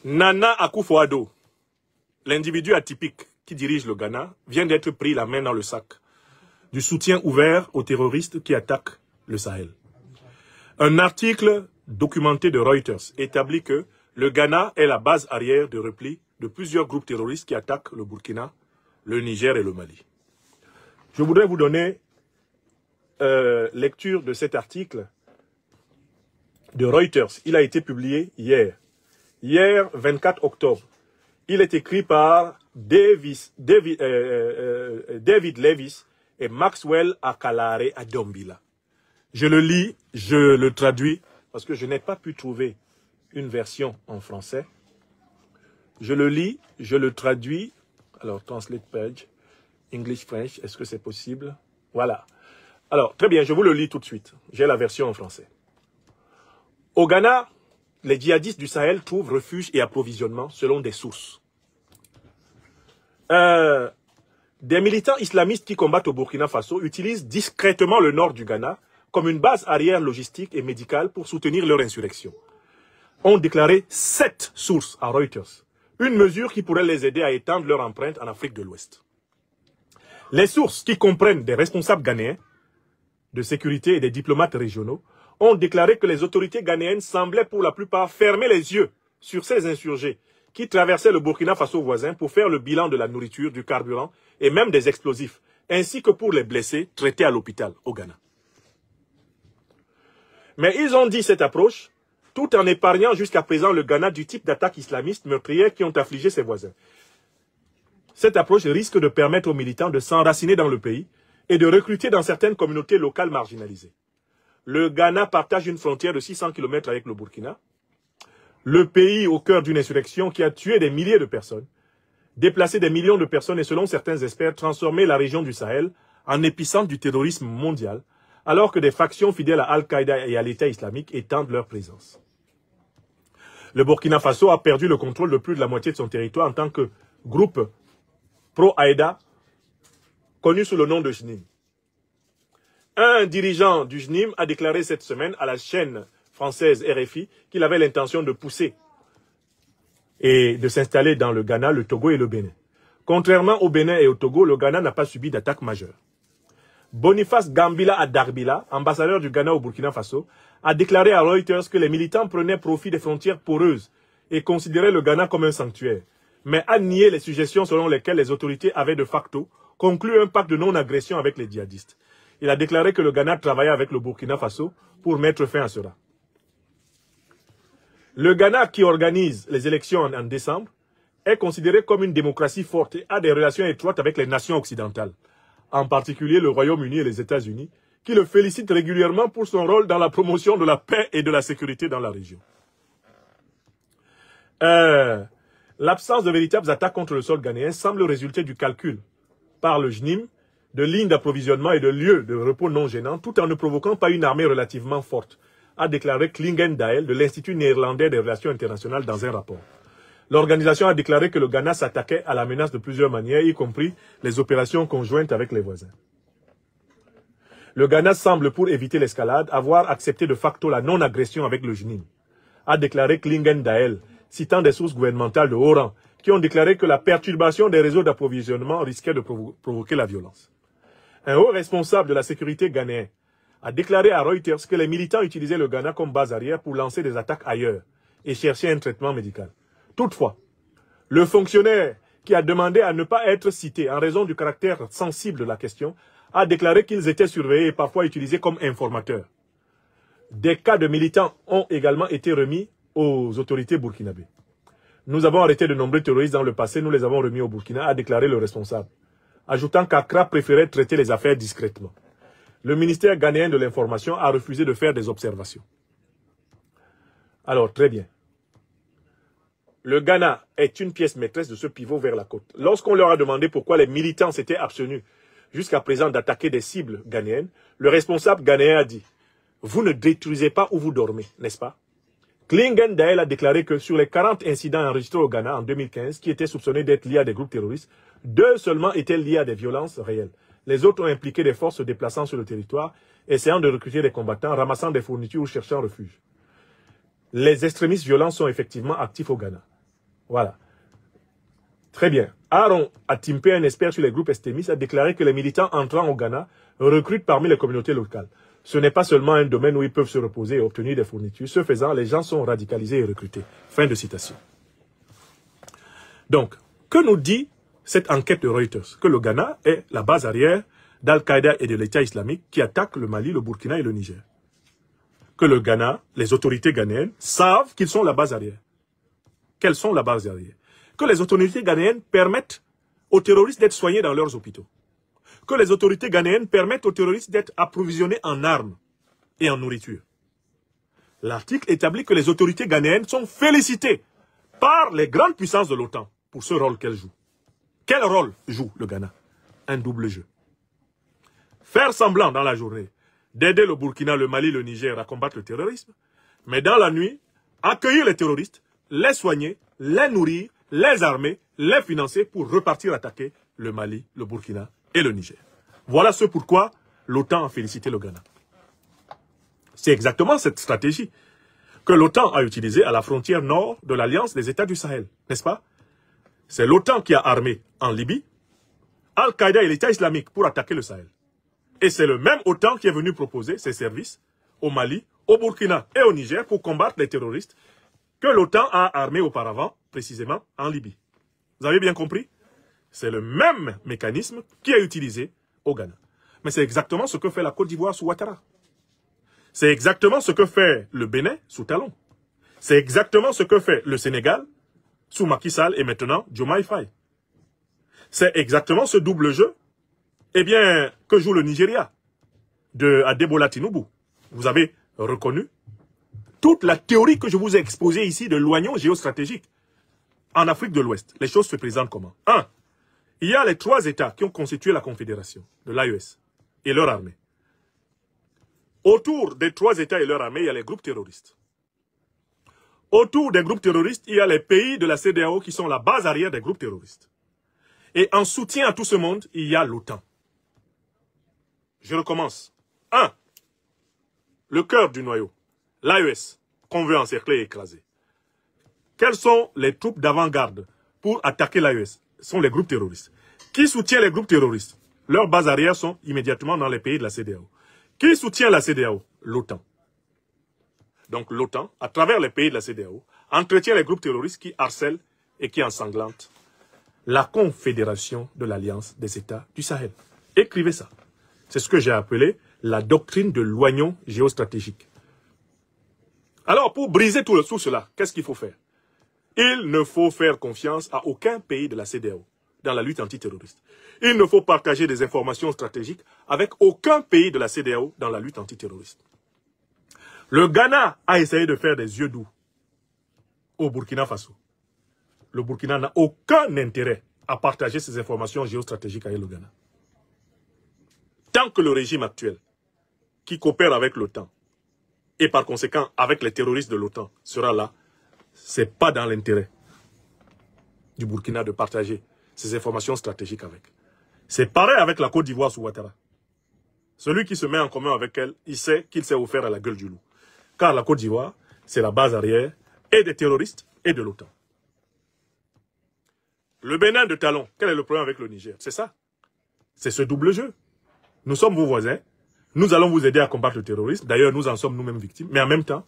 Nana Akufo-Addo, l'individu atypique qui dirige le Ghana, vient d'être pris la main dans le sac du soutien ouvert aux terroristes qui attaquent le Sahel. Un article documenté de Reuters établit que le Ghana est la base arrière de repli de plusieurs groupes terroristes qui attaquent le Burkina, le Niger et le Mali. Je voudrais vous donner lecture de cet article de Reuters. Il a été publié hier. Hier, 24 octobre. Il est écrit par David Levis et Maxwell Akalare Adombila. Je le lis, je le traduis, parce que je n'ai pas pu trouver une version en français. Je le lis, je le traduis. Alors, translate page, English-French, est-ce que c'est possible? Voilà. Alors, très bien, je vous le lis tout de suite. J'ai la version en français. Au Ghana, les djihadistes du Sahel trouvent refuge et approvisionnement selon des sources. Des militants islamistes qui combattent au Burkina Faso utilisent discrètement le nord du Ghana comme une base arrière logistique et médicale pour soutenir leur insurrection. Ont déclaré 7 sources à Reuters. Une mesure qui pourrait les aider à étendre leur empreinte en Afrique de l'Ouest. Les sources, qui comprennent des responsables ghanéens de sécurité et des diplomates régionaux, ont déclaré que les autorités ghanéennes semblaient pour la plupart fermer les yeux sur ces insurgés qui traversaient le Burkina Faso voisin pour faire le bilan de la nourriture, du carburant et même des explosifs, ainsi que pour les blessés traités à l'hôpital au Ghana. Mais ils ont dit cette approche tout en épargnant jusqu'à présent le Ghana du type d'attaques islamistes meurtrières qui ont affligé ses voisins. Cette approche risque de permettre aux militants de s'enraciner dans le pays et de recruter dans certaines communautés locales marginalisées. Le Ghana partage une frontière de 600 km avec le Burkina, le pays au cœur d'une insurrection qui a tué des milliers de personnes, déplacé des millions de personnes et selon certains experts transformé la région du Sahel en épicentre du terrorisme mondial, alors que des factions fidèles à Al-Qaïda et à l'État islamique étendent leur présence. Le Burkina Faso a perdu le contrôle de plus de la moitié de son territoire en tant que groupe pro-Aïda, connu sous le nom de JNIM. Un dirigeant du JNIM a déclaré cette semaine à la chaîne française RFI qu'il avait l'intention de pousser et de s'installer dans le Ghana, le Togo et le Bénin. Contrairement au Bénin et au Togo, le Ghana n'a pas subi d'attaque majeure. Boniface Gambila Adarbila, ambassadeur du Ghana au Burkina Faso, a déclaré à Reuters que les militants prenaient profit des frontières poreuses et considéraient le Ghana comme un sanctuaire, mais a nié les suggestions selon lesquelles les autorités avaient de facto conclu un pacte de non-agression avec les djihadistes. Il a déclaré que le Ghana travaillait avec le Burkina Faso pour mettre fin à cela. Le Ghana, qui organise les élections en décembre, est considéré comme une démocratie forte et a des relations étroites avec les nations occidentales, en particulier le Royaume-Uni et les États-Unis, qui le félicitent régulièrement pour son rôle dans la promotion de la paix et de la sécurité dans la région. L'absence de véritables attaques contre le sol ghanéen semble résulter du calcul par le JNIM de lignes d'approvisionnement et de lieux de repos non gênants, tout en ne provoquant pas une armée relativement forte, a déclaré Klingen Dael de l'Institut néerlandais des relations internationales dans un rapport. L'organisation a déclaré que le Ghana s'attaquait à la menace de plusieurs manières, y compris les opérations conjointes avec les voisins. Le Ghana semble, pour éviter l'escalade, avoir accepté de facto la non-agression avec le JNIM, a déclaré Klingen Dael, citant des sources gouvernementales de haut rang, qui ont déclaré que la perturbation des réseaux d'approvisionnement risquait de provoquer la violence. Un haut responsable de la sécurité ghanéen a déclaré à Reuters que les militants utilisaient le Ghana comme base arrière pour lancer des attaques ailleurs et chercher un traitement médical. Toutefois, le fonctionnaire qui a demandé à ne pas être cité en raison du caractère sensible de la question a déclaré qu'ils étaient surveillés et parfois utilisés comme informateurs. Des cas de militants ont également été remis aux autorités burkinabées. Nous avons arrêté de nombreux terroristes dans le passé, nous les avons remis au Burkina, a déclaré le responsable, ajoutant qu'Accra préférait traiter les affaires discrètement. Le ministère ghanéen de l'information a refusé de faire des observations. Alors, très bien. Le Ghana est une pièce maîtresse de ce pivot vers la côte. Lorsqu'on leur a demandé pourquoi les militants s'étaient abstenus jusqu'à présent d'attaquer des cibles ghanéennes, le responsable ghanéen a dit « Vous ne détruisez pas où vous dormez, n'est-ce pas ?» Klingen Dael a déclaré que sur les 40 incidents enregistrés au Ghana en 2015, qui étaient soupçonnés d'être liés à des groupes terroristes, 2 seulement étaient liés à des violences réelles. Les autres ont impliqué des forces se déplaçant sur le territoire, essayant de recruter des combattants, ramassant des fournitures ou cherchant refuge. Les extrémistes violents sont effectivement actifs au Ghana. Voilà. Très bien. Aaron Atimpé, un expert sur les groupes extrémistes, a déclaré que les militants entrant au Ghana recrutent parmi les communautés locales. Ce n'est pas seulement un domaine où ils peuvent se reposer et obtenir des fournitures. Ce faisant, les gens sont radicalisés et recrutés. Fin de citation. Donc, que nous dit cette enquête de Reuters? Que le Ghana est la base arrière d'Al-Qaïda et de l'État islamique qui attaquent le Mali, le Burkina et le Niger. Que le Ghana, les autorités ghanéennes, savent qu'ils sont la base arrière. Quelles sont la base arrière? Que les autorités ghanéennes permettent aux terroristes d'être soignés dans leurs hôpitaux. Que les autorités ghanéennes permettent aux terroristes d'être approvisionnés en armes et en nourriture. L'article établit que les autorités ghanéennes sont félicitées par les grandes puissances de l'OTAN pour ce rôle qu'elles jouent. Quel rôle joue le Ghana? Un double jeu. Faire semblant dans la journée d'aider le Burkina, le Mali, le Niger à combattre le terrorisme, mais dans la nuit, accueillir les terroristes, les soigner, les nourrir, les armer, les financer pour repartir attaquer le Mali, le Burkina et le Niger. Voilà ce pourquoi l'OTAN a félicité le Ghana. C'est exactement cette stratégie que l'OTAN a utilisée à la frontière nord de l'Alliance des États du Sahel, n'est-ce pas? C'est l'OTAN qui a armé en Libye Al-Qaïda et l'État islamique pour attaquer le Sahel. Et c'est le même OTAN qui est venu proposer ses services au Mali, au Burkina et au Niger pour combattre les terroristes que l'OTAN a armés auparavant, précisément en Libye. Vous avez bien compris? C'est le même mécanisme qui est utilisé au Ghana. Mais c'est exactement ce que fait la Côte d'Ivoire sous Ouattara. C'est exactement ce que fait le Bénin sous Talon. C'est exactement ce que fait le Sénégal sous Macky Sall et maintenant Diomaye Faye. C'est exactement ce double jeu que joue le Nigeria de Adebola Tinubu. Vous avez reconnu toute la théorie que je vous ai exposée ici de l'oignon géostratégique. En Afrique de l'Ouest, les choses se présentent comment? 1. Il y a les 3 États qui ont constitué la Confédération de l'AES et leur armée. Autour des 3 États et leur armée, il y a les groupes terroristes. Autour des groupes terroristes, il y a les pays de la CEDEAO qui sont la base arrière des groupes terroristes. Et en soutien à tout ce monde, il y a l'OTAN. Je recommence. 1. Le cœur du noyau, l'AES, qu'on veut encercler et écraser. Quelles sont les troupes d'avant-garde pour attaquer l'AES? Ce sont les groupes terroristes. Qui soutient les groupes terroristes? Leurs bases arrières sont immédiatement dans les pays de la CEDEAO. Qui soutient la CEDEAO? L'OTAN. Donc l'OTAN, à travers les pays de la CEDEAO, entretient les groupes terroristes qui harcèlent et qui ensanglantent la Confédération de l'Alliance des États du Sahel. Écrivez ça. C'est ce que j'ai appelé la doctrine de l'oignon géostratégique. Alors, pour briser tout cela, qu'est-ce qu'il faut faire? Il ne faut faire confiance à aucun pays de la CEDEAO dans la lutte antiterroriste. Il ne faut partager des informations stratégiques avec aucun pays de la CEDEAO dans la lutte antiterroriste. Le Ghana a essayé de faire des yeux doux au Burkina Faso. Le Burkina n'a aucun intérêt à partager ces informations géostratégiques avec le Ghana. Tant que le régime actuel, qui coopère avec l'OTAN, et par conséquent avec les terroristes de l'OTAN, sera là, ce n'est pas dans l'intérêt du Burkina de partager ces informations stratégiques avec. C'est pareil avec la Côte d'Ivoire sous Ouattara. Celui qui se met en commun avec elle, il sait qu'il s'est offert à la gueule du loup. Car la Côte d'Ivoire, c'est la base arrière et des terroristes et de l'OTAN. Le Bénin de Talon, quel est le problème avec le Niger? C'est ça. C'est ce double jeu. Nous sommes vos voisins. Nous allons vous aider à combattre le terrorisme. D'ailleurs, nous en sommes nous-mêmes victimes. Mais en même temps,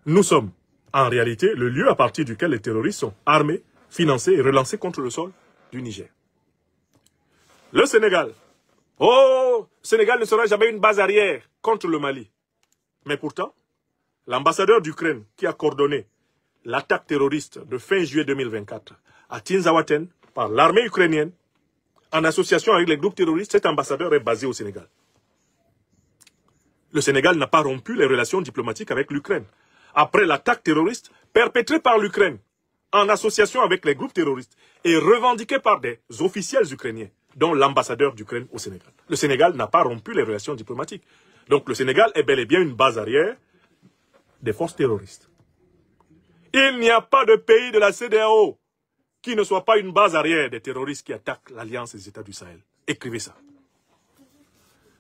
nous sommes en réalité le lieu à partir duquel les terroristes sont armés, financés et relancés contre le sol du Niger. Le Sénégal. Oh, le Sénégal ne sera jamais une base arrière contre le Mali. Mais pourtant, l'ambassadeur d'Ukraine qui a coordonné l'attaque terroriste de fin juillet 2024 à Tinzaouaten par l'armée ukrainienne, en association avec les groupes terroristes, cet ambassadeur est basé au Sénégal. Le Sénégal n'a pas rompu les relations diplomatiques avec l'Ukraine. Après l'attaque terroriste perpétrée par l'Ukraine, en association avec les groupes terroristes, et revendiquée par des officiels ukrainiens, dont l'ambassadeur d'Ukraine au Sénégal. Le Sénégal n'a pas rompu les relations diplomatiques. Donc le Sénégal est bel et bien une base arrière des forces terroristes. Il n'y a pas de pays de la CEDEAO qui ne soit pas une base arrière des terroristes qui attaquent l'Alliance des États du Sahel. Écrivez ça.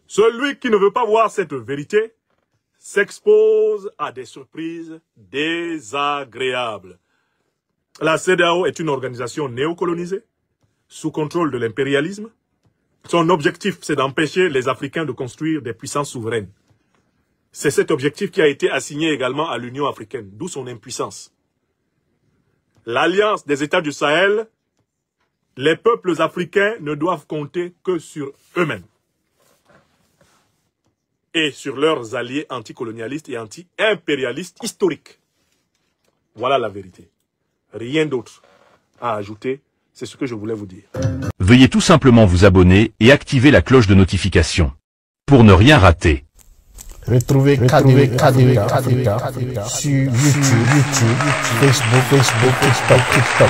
Celui qui ne veut pas voir cette vérité s'expose à des surprises désagréables. La CEDEAO est une organisation néocolonisée, sous contrôle de l'impérialisme. Son objectif, c'est d'empêcher les Africains de construire des puissances souveraines. C'est cet objectif qui a été assigné également à l'Union africaine, d'où son impuissance. L'alliance des États du Sahel, les peuples africains ne doivent compter que sur eux-mêmes et sur leurs alliés anticolonialistes et anti-impérialistes historiques. Voilà la vérité. Rien d'autre à ajouter, c'est ce que je voulais vous dire. Veuillez tout simplement vous abonner et activer la cloche de notification pour ne rien rater. Retrouvez KDV Africa sur YouTube, Facebook, TikTok.